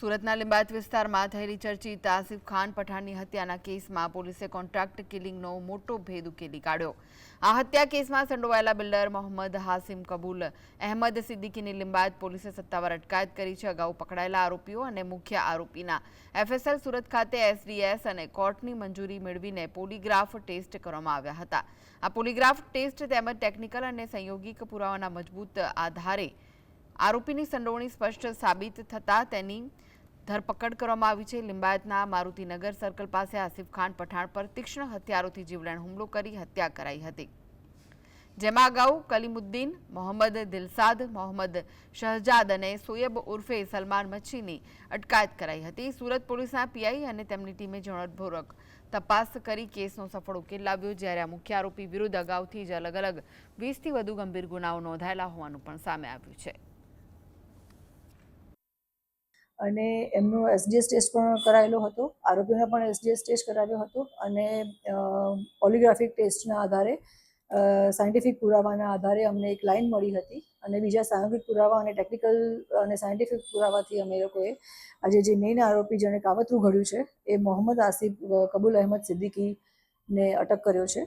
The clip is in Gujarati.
સુરતના લિંબાયત વિસ્તારમાં થયેલી ચર્ચિત આસિફ ખાન પઠાણની હત્યાના કેસમાં પોલીસે કોન્ટ્રાક્ટ કિલિંગનો મોટો ભેદ ઉકેલી કાઢ્યો। આ હત્યા કેસમાં સંડોવાયેલા બિલ્ડર મોહમ્મદ હાસિમ કબૂલ અહેમદ સિદ્દીકીની લિંબાયત પોલીસે સત્તાવાર અટકાયત કરી છે। અગાઉ પકડાયેલા આરોપીઓ અને મુખ્ય આરોપીના એફએસએલ સુરત ખાતે એસડીએસ અને કોર્ટની મંજૂરી મેળવીને પોલીગ્રાફ ટેસ્ટ કરવામાં આવ્યા હતા। આ પોલીગ્રાફ ટેસ્ટ તેમજ ટેકનિકલ અને સંયોગિક પુરાવાના મજબૂત આધારે આરોપીની સંડોવણી સ્પષ્ટ સાબિત થતાં તેની ધરપકડ કરવામાં આવી છે। લિંબાયતના મારુતિનગર સર્કલ પાસે આસિફ ખાન પઠાણ પર તીક્ષ્ણ હથિયારોથી જીવલેણ હુમલો કરી હત્યા કરાઈ હતી, જેમાં અગાઉ કલીમુદ્દીન, મોહમ્મદ દિલસાદ, મોહમ્મદ શહજાદ અને સોયબ ઉર્ફે સલમાન મચ્છીની અટકાયત કરાઈ હતી। સુરત પોલીસના પીઆઈ અને તેમની ટીમે ઝીણવટપૂર્વક તપાસ કરી કેસનો સફળ ઉકેલ લાવ્યો, જ્યારે આ મુખ્ય આરોપી વિરુદ્ધ અગાઉથી જ અલગ અલગ 20થી વધુ ગંભીર ગુનાઓ નોંધાયેલા હોવાનું પણ સામે આવ્યું છે। અને એમનો એસડીએસ ટેસ્ટ પણ કરાયેલો હતો, આરોપીનો પણ એસડીએસ ટેસ્ટ કરાવ્યો હતો અને પોલિગ્રાફિક ટેસ્ટના આધારે સાયન્ટિફિક પુરાવાના આધારે અમને એક લાઈન મળી હતી અને બીજા સામૂહિક પુરાવા અને ટેકનિકલ અને સાયન્ટિફિક પુરાવાથી અમે લોકોએ આજે જે મેઇન આરોપી જેણે કાવતરું ઘડ્યું છે એ મોહમ્મદ આસિફ કબૂલ અહેમદ સિદ્દીકીને અટક કર્યો છે।